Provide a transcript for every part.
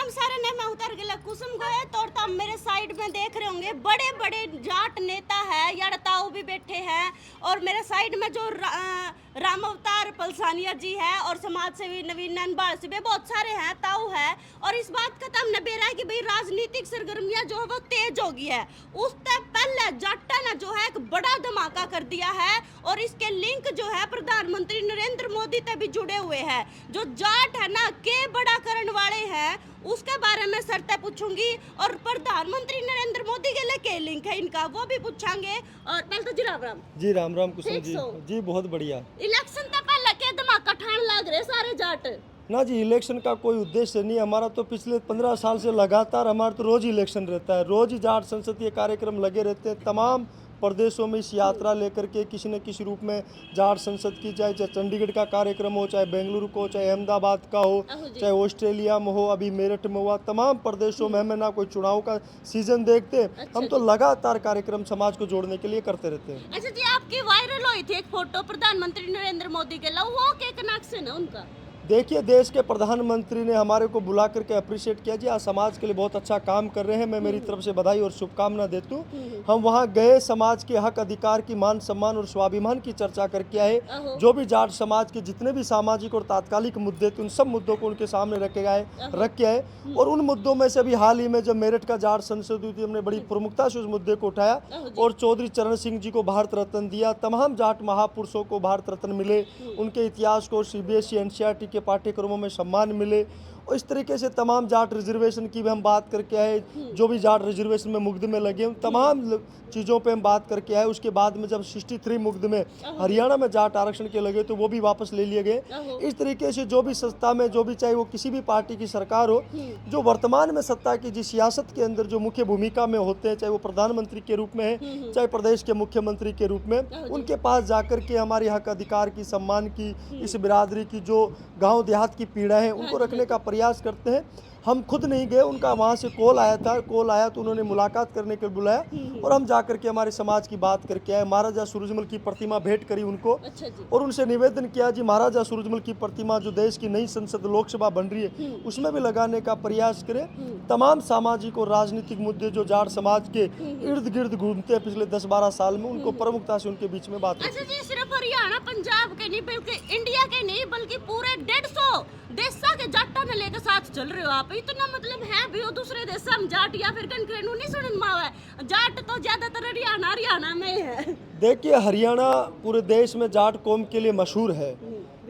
सारे ने मैं उतर गया कुसुम गोए तो तब मेरे साइड में देख रहे होंगे बड़े बड़े जाट नेता है या ताऊ भी बैठे हैं और मेरे साइड में जो राम अवतार पलसानिया जी है और समाज सेवी नवीन नंदबाल से बहुत सारे हैं ताऊ है। और इस बात का तब न बेरा है कि भाई राजनीतिक सरगर्मियां जो है वो तेज होगी है। उससे पहले जाटा ने जो है एक बड़ा धमाका कर दिया है और इसके लिंक जो है प्रधानमंत्री नरेंद्र मोदी से भी जुड़े हुए हैं। जो जाट है ना के बड़ा करण वाले हैं उसके बारे में सरते पूछूंगी और प्रधानमंत्री नरेंद्र मोदी के लिए क्या लिंक है इनका वो भी पूछांगे। और पहले तो जी राम राम। जी राम राम कुसुम जी। जी बहुत बढ़िया। इलेक्शन से पहले के धमाका ठान लग रहे सारे जाट ना जी, इलेक्शन का कोई उद्देश्य नहीं। हमारा तो पिछले 15 साल से लगातार हमारा तो रोज इलेक्शन रहता है, रोज ही जाट संसदीय कार्यक्रम लगे रहते हैं। तमाम प्रदेशों में इस यात्रा लेकर के किसी न किसी रूप में जाट संसद की, चाहे चंडीगढ़ का कार्यक्रम हो, चाहे बेंगलुरु को, चाहे अहमदाबाद का हो, चाहे ऑस्ट्रेलिया में हो, अभी मेरठ में हुआ, तमाम प्रदेशों में हमें ना कोई चुनाव का सीजन देखते। हम तो लगातार कार्यक्रम समाज को जोड़ने के लिए करते रहते हैं। अच्छा जी, आपकी वायरल हुई थी एक फोटो प्रधानमंत्री नरेंद्र मोदी के लो वो के कनेक्शन है उनका? देखिए, देश के प्रधानमंत्री ने हमारे को बुला करके अप्रिशिएट किया जी, आज समाज के लिए बहुत अच्छा काम कर रहे हैं। मैं मेरी तरफ से बधाई और शुभकामना देता हूँ। हम वहाँ गए, समाज के हक अधिकार की, मान सम्मान और स्वाभिमान की चर्चा करके आए। जो भी जाट समाज के जितने भी सामाजिक और तात्कालिक मुद्दे थे उन सब मुद्दों को उनके सामने रख के आए। और उन मुद्दों में से अभी हाल ही में जब मेरठ का जाट संसद हुई थी, हमने बड़ी प्रमुखता से उस मुद्दे को उठाया और चौधरी चरण सिंह जी को भारत रत्न दिया। तमाम जाट महापुरुषों को भारत रत्न मिले, उनके इतिहास को CBSE NCERT के पाठ्यक्रमों में सम्मान मिले। और इस तरीके से तमाम जाट रिजर्वेशन की भी हम बात करके आए। जो भी जाट रिजर्वेशन में मुकदमे लगे उन तमाम चीज़ों पे हम बात करके आए। उसके बाद में जब 63 मुकदमे हरियाणा में जाट आरक्षण के लगे तो वो भी वापस ले लिए गए। इस तरीके से जो भी सत्ता में, जो भी चाहे वो किसी भी पार्टी की सरकार हो, जो वर्तमान में सत्ता की जिस सियासत के अंदर जो मुख्य भूमिका में होते हैं, चाहे वो प्रधानमंत्री के रूप में है, चाहे प्रदेश के मुख्यमंत्री के रूप में, उनके पास जाकर के हमारे हक अधिकार की, सम्मान की, इस बिरादरी की जो गाँव देहात की पीड़ा है उनको रखने का प्रयास करते हैं। हम खुद नहीं गए, उनका वहाँ से कॉल आया तो उन्होंने मुलाकात करने के लिए बुलाया और हम जाकर के हमारे समाज की बात करके आए। महाराजा सूरजमल की प्रतिमा भेंट करी उनको और उनसे निवेदन किया जी, महाराजा सूरजमल की प्रतिमा जो देश की नई संसद लोकसभा बन रही है उसमें भी लगाने का प्रयास करें। तमाम सामाजिक और राजनीतिक मुद्दे जो जाट समाज के इर्द गिर्द घूमते हैं पिछले 10-12 साल में, उनको प्रमुखता से उनके बीच में बात करें। अच्छा जी, सिर्फ हरियाणा पंजाब के नहीं बल्कि इंडिया के नहीं बल्कि पूरे 150 देशा के जाटा ने लेकर साथ चल रहे हो आप। इतना मतलब है भी वो दूसरे देश हम जाट या फिर कनकरेनू नहीं सुनन मावे, जाट तो ज्यादातर हरियाणा में है। देखिए, हरियाणा पूरे देश में जाट कौम के लिए मशहूर है।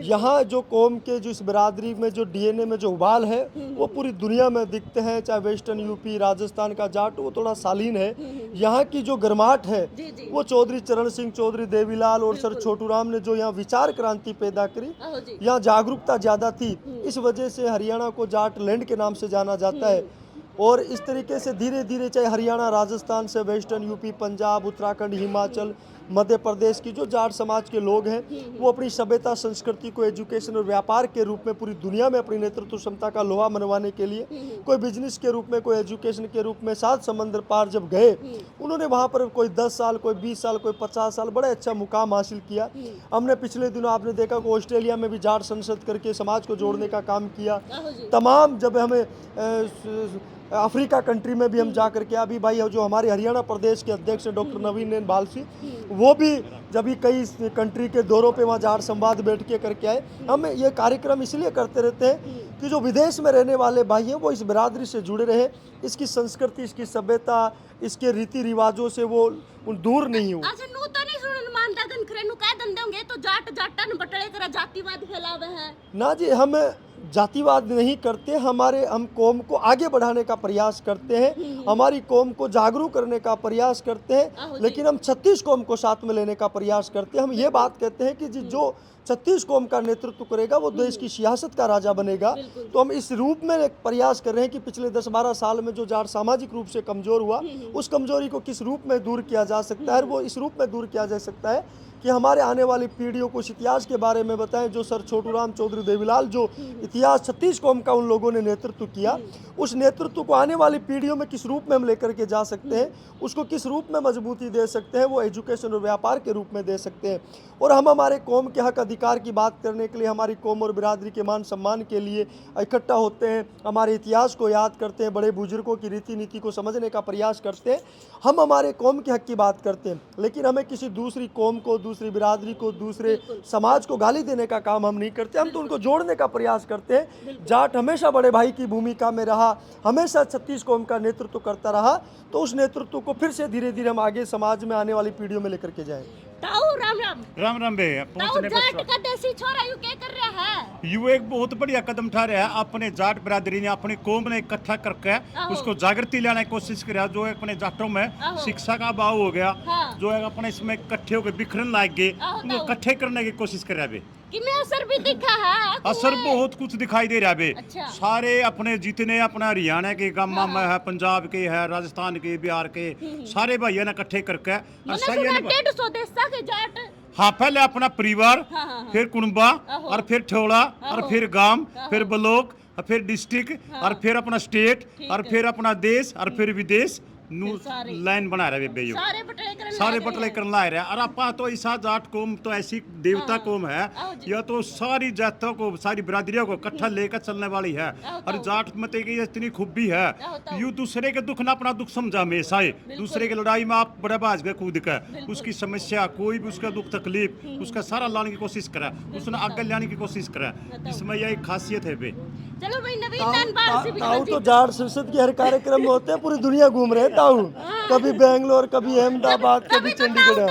यहाँ जो कौम के जो इस बिरादरी में जो DNA में जो उबाल है वो पूरी दुनिया में दिखते हैं। चाहे वेस्टर्न यूपी, राजस्थान का जाट वो थोड़ा शालीन है। यहाँ की जो गर्माहट है वो चौधरी चरण सिंह, चौधरी देवीलाल और सर छोटू राम ने जो यहाँ विचार क्रांति पैदा करी, यहाँ जागरूकता ज़्यादा थी, इस वजह से हरियाणा को जाट लैंड के नाम से जाना जाता है। और इस तरीके से धीरे धीरे चाहे हरियाणा, राजस्थान से वेस्टर्न यूपी, पंजाब, उत्तराखंड, हिमाचल, मध्य प्रदेश की जो जाट समाज के लोग हैं वो अपनी सभ्यता, संस्कृति को एजुकेशन और व्यापार के रूप में पूरी दुनिया में अपनी नेतृत्व क्षमता का लोहा मनवाने के लिए, कोई बिजनेस के रूप में, कोई एजुकेशन के रूप में 7 समंदर पार जब गए, उन्होंने वहाँ पर कोई 10 साल, कोई 20 साल, कोई 50 साल बड़ा अच्छा मुकाम हासिल किया। हमने पिछले दिनों आपने देखा कि ऑस्ट्रेलिया में भी जाट संसद करके समाज को जोड़ने का काम किया। तमाम जब हमें अफ्रीका कंट्री में भी हम जा करके, अभी भाई जो हमारे हरियाणा प्रदेश के अध्यक्ष हैं डॉक्टर नवीन नंदबाल सिंह, वो भी जब भी कई कंट्री के दौरों पे वहाँ जाट संवाद बैठ के करके आए। हम ये कार्यक्रम इसलिए करते रहते हैं कि जो विदेश में रहने वाले भाई हैं वो इस बिरादरी से जुड़े रहे, इसकी संस्कृति, इसकी सभ्यता, इसके रीति रिवाजों से वो दूर नहीं हो। तो जाट बटले करा जातिवाद फैलावे है ना जी, हम जातिवाद नहीं करते, हम कौम को आगे बढ़ाने का प्रयास करते हैं, हमारी कौम को जागरूक करने का प्रयास करते हैं, लेकिन हम 36 कौम को साथ में लेने का प्रयास करते हैं। हम ये बात कहते हैं कि जो 36 कौम का नेतृत्व करेगा वो देश की सियासत का राजा बनेगा। तो हम इस रूप में एक प्रयास कर रहे हैं कि पिछले 10-12 साल में जो जाट सामाजिक रूप से कमजोर हुआ, उस कमजोरी को किस रूप में दूर किया जा सकता है, वो इस रूप में दूर किया जा सकता है कि हमारे आने वाली पीढ़ियों को इस इतिहास के बारे में बताएं जो सर छोटूराम चौधरी देवीलाल जो इतिहास 36 कौम का उन लोगों ने नेतृत्व किया, उस नेतृत्व को आने वाली पीढ़ियों में किस रूप में हम लेकर के जा सकते हैं, उसको किस रूप में मजबूती दे सकते हैं, वो एजुकेशन और व्यापार के रूप में दे सकते हैं। और हम हमारे कौम के हक अधिकार की बात करने के लिए, हमारी कौम और बिरादरी के मान सम्मान के लिए इकट्ठा होते हैं, हमारे इतिहास को याद करते हैं, बड़े बुजुर्गों की रीति नीति को समझने का प्रयास करते हैं। हम हमारे कौम के हक की बात करते हैं, लेकिन हमें किसी दूसरी कौम को, दूसरी बिरादरी को, दूसरे समाज को गाली देने का काम हम नहीं करते। हम तो उनको जोड़ने का प्रयास करते हैं। जाट हमेशा बड़े भाई की भूमिका में रहा, हमेशा 36 कौम का नेतृत्व करता रहा, तो उस नेतृत्व को फिर से धीरे धीरे हम आगे समाज में आने वाली पीढ़ियों में लेकर के जाएं। ताऊ राम राम राम राम बे ताऊ पहुंचने जाट पर का देसी छोरा यू क्या कर रहा है? यू एक बहुत बढ़िया कदम उठा रहा है। अपने जाट बिरादरी ने, अपनी कौम ने इकट्ठा करके उसको जागृति लाने की कोशिश कर, जो अपने जाटों में शिक्षा का अभाव हो गया, हाँ। जो है अपने इसमें इकट्ठे होकर बिखरन लाग गए, उनको इकट्ठे करने की कोशिश कर रहा है। कि मैं असर भी दिखा है असर बहुत कुछ दिखाई दे रहा है बे। अच्छा। सारे अपने जितने अपना हरियाणा के गामा में है, पंजाब के है, राजस्थान के, बिहार के, सारे भाइयों ने इकट्ठे करके मैंने सुना 150 देशा के जाट। हाँ, पहले अपना परिवार, फिर कुनबा, और फिर ठोड़ा, और फिर गांव, फिर ब्लॉक, और फिर डिस्ट्रिक्ट, और फिर अपना स्टेट, और फिर अपना देश, और फिर विदेश लाइन बना रहे बे। सारे बटले करना आ रहा है। और आपा तो ऐसा जाट कौम तो ऐसी देवता कौम है, यह तो सारी जातों को, सारी बिरादरियों को इकट्ठा लेकर चलने वाली है। और जाट मत की इतनी खूबी है, यू दूसरे के दुख ना अपना दुख समझा हमेशा ही। दूसरे की लड़ाई में आप बड़ा बाज गए कूद कर, उसकी समस्या कोई भी उसका दुख तकलीफ उसका सारा लाने की कोशिश करे, उसने आगे लाने की कोशिश करे। इसमें यही खासियत है बे। चलो भाई नवीन ताऊ तो जाट संसद के हर कार्यक्रम में होते हैं, पूरी दुनिया घूम रहे हैं ताऊ, कभी बेंगलोर, कभी अहमदाबाद, कभी चंडीगढ़।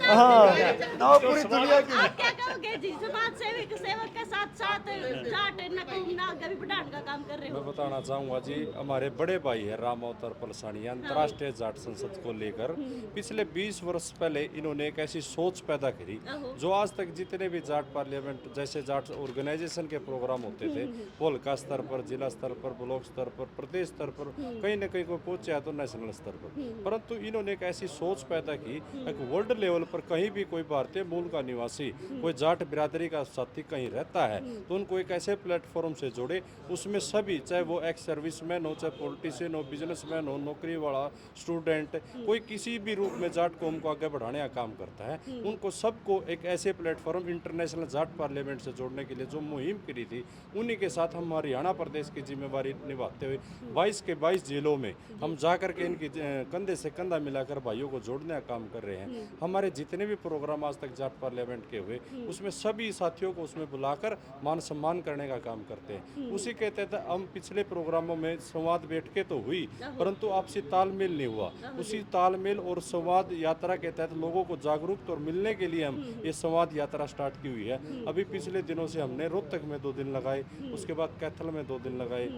हाँ, ताऊ पूरी दुनिया की। आप क्या कहोगे जी, समाज सेवक के साथ साथ जाट ना कभी बढ़ाने का काम कर रहे हो? मैं बताना चाहूँगा जी, हमारे बड़े भाई है राम अवतार पलसानी अंतर्राष्ट्रीय जाट संसद को लेकर पिछले 20 वर्ष पहले इन्होंने एक ऐसी सोच पैदा करी, जो आज तक जितने भी जाट पार्लियामेंट जैसे जाट ऑर्गेनाइजेशन के प्रोग्राम होते थे, हल्का स्तर पर, जिला स्तर पर, ब्लॉक स्तर पर, प्रदेश स्तर पर, कहीं न कहीं कोई पहुंचा तो नेशनल स्तर पर, परंतु इन्होंने एक ऐसी सोच पैदा की, एक वर्ल्ड लेवल पर कहीं भी कोई भारतीय मूल का निवासी, कोई जाट बिरादरी का साथी कहीं रहता है, तो उनको एक ऐसे प्लेटफॉर्म से जोड़े, उसमें सभी, चाहे वो एक्स सर्विसमैन हो, चाहे पॉलिटिशियन हो, बिजनेसमैन हो, नौकरी वाला, स्टूडेंट, कोई किसी भी रूप में जाट कौम को आगे बढ़ाने का काम करता है, उनको सबको एक ऐसे प्लेटफॉर्म इंटरनेशनल जाट पार्लियामेंट से जोड़ने के लिए जो मुहिम करी थी, उन्हीं के साथ हम हरियाणा प्रदेश की जिम्मेवारी निभाते हुए 22 के 22 जिलों में हम जाकर के इनकी कंधे से कंधा मिलाकर भाइयों को जोड़ने का काम कर रहे हैं। हमारे जितने भी प्रोग्राम आज तक जाट पार्लियामेंट के हुए, उसमें सभी साथियों को उसमें बुलाकर मान सम्मान करने का काम करते हैं। उसी के तहत हम पिछले प्रोग्रामों में संवाद बैठकें तो हुई, परंतु आपसी तालमेल नहीं हुआ। उसी तालमेल और संवाद यात्रा के तहत लोगों को जागरूक और मिलने के लिए हम ये संवाद यात्रा स्टार्ट की हुई है। अभी पिछले दिनों से हमने रोहतक में 2 दिन लगाए, उसके बाद कैथल में 2 दिन लगाए,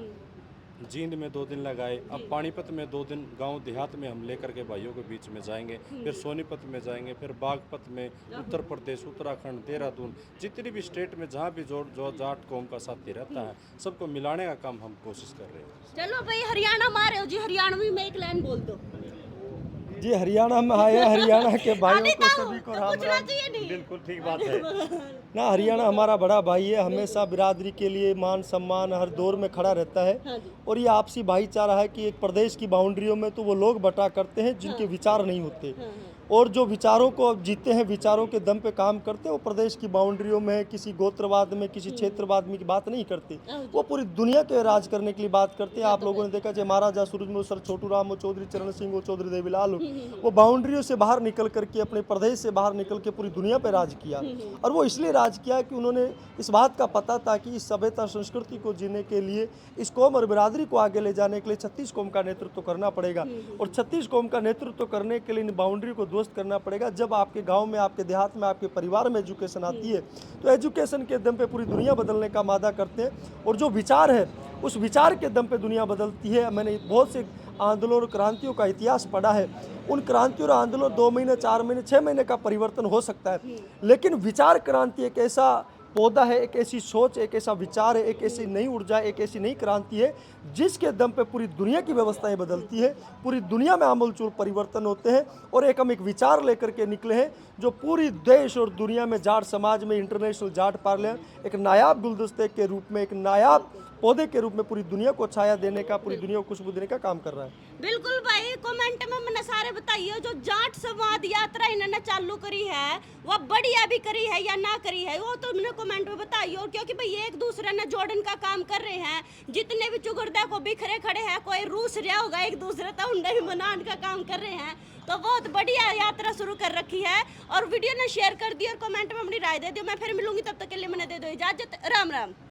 जींद में 2 दिन लगाए, अब पानीपत में 2 दिन गांव देहात में हम लेकर के भाइयों के बीच में जाएंगे, फिर सोनीपत में जाएंगे, फिर बागपत में, उत्तर प्रदेश, उत्तराखंड, देहरादून, जितनी भी स्टेट में जहां भी जो जाट कौम का साथी रहता है, सबको मिलाने का काम हम कोशिश कर रहे हैं। चलो भाई हरियाणा मारे हो जी, हरियाणवी में एक लाइन बोल दो जी। हरियाणा में आए, हरियाणा के भाइयों को सभी को राम पूछना राम। चाहिए नहीं? बिल्कुल ठीक बात है ना, हरियाणा हमारा बड़ा भाई है, हमेशा बिरादरी के लिए मान सम्मान हर दौर में खड़ा रहता है। और ये आपसी भाईचारा है कि एक प्रदेश की बाउंड्रियों में तो वो लोग बटा करते हैं जिनके विचार नहीं होते, और जो विचारों को अब जीते हैं, विचारों के दम पे काम करते हैं, वो प्रदेश की बाउंड्रियों में किसी गोत्रवाद में, किसी क्षेत्रवाद में की बात नहीं करते, वो पूरी दुनिया के राज करने के लिए बात करते हैं। आप लोगों ने देखा चाहे महाराजा सूरजमल सर छोटूराम हो, चौधरी चरण सिंह हो, चौधरी देवीलाल हो, वो बाउंड्रियों से बाहर निकल करके, अपने प्रदेश से बाहर निकल के पूरी दुनिया पर राज किया। और वो इसलिए राज किया कि उन्होंने इस बात का पता था कि इस सभ्यता संस्कृति को जीने के लिए, इस कौम और बिरादरी को आगे ले जाने के लिए 36 कौम का नेतृत्व करना पड़ेगा। और 36 कौम का नेतृत्व करने के लिए इन बाउंड्री को ध्वस्त करना पड़ेगा। जब आपके गांव में, आपके देहात में, आपके परिवार में एजुकेशन आती है, तो एजुकेशन के दम पे पूरी दुनिया बदलने का वादा करते हैं। और जो विचार है, उस विचार के दम पे दुनिया बदलती है। मैंने बहुत से आंदोलन और क्रांतियों का इतिहास पढ़ा है। उन क्रांतियों और आंदोलन 2 महीने, 4 महीने, 6 महीने का परिवर्तन हो सकता है, लेकिन विचार क्रांति एक ऐसा पौधा है, एक ऐसी सोच, एक ऐसा विचार है, एक ऐसी नई ऊर्जा, एक ऐसी नई क्रांति है जिसके दम पे पूरी दुनिया की व्यवस्थाएं बदलती है, पूरी दुनिया में आमूलचूल परिवर्तन होते हैं। और एक हम एक विचार लेकर के निकले हैं जो पूरी देश और दुनिया में जाट समाज में इंटरनेशनल जाट पार्लियामेंट एक नायाब गुलदस्ते के रूप में, एक नायाब पौधे के रूप में पूरी दुनिया को छाया देने का, पूरी दुनिया को खुशबू देने का काम कर रहा है। बिल्कुल भाई, कमेंट में मैंने सारे बताइए जो जाट संवाद यात्रा इन्होंने चालू करी है वह बढ़िया भी करी है या ना करी है, वो तो मैंने कमेंट में बताइए। और क्योंकि भाई एक दूसरे ने जोड़न का काम कर रहे हैं, जितने भी चुगरदा को बिखरे खड़े हैं, कोई रूस रहा होगा एक दूसरे तो उन्हें भी मनाने का काम कर रहे हैं, तो बहुत बढ़िया यात्रा शुरू कर रखी है। और वीडियो ने शेयर कर दी और कमेंट में अपनी राय दे दी। मैं फिर मिलूंगी, तब तक के लिए मैंने दे दो इजाजत। राम राम।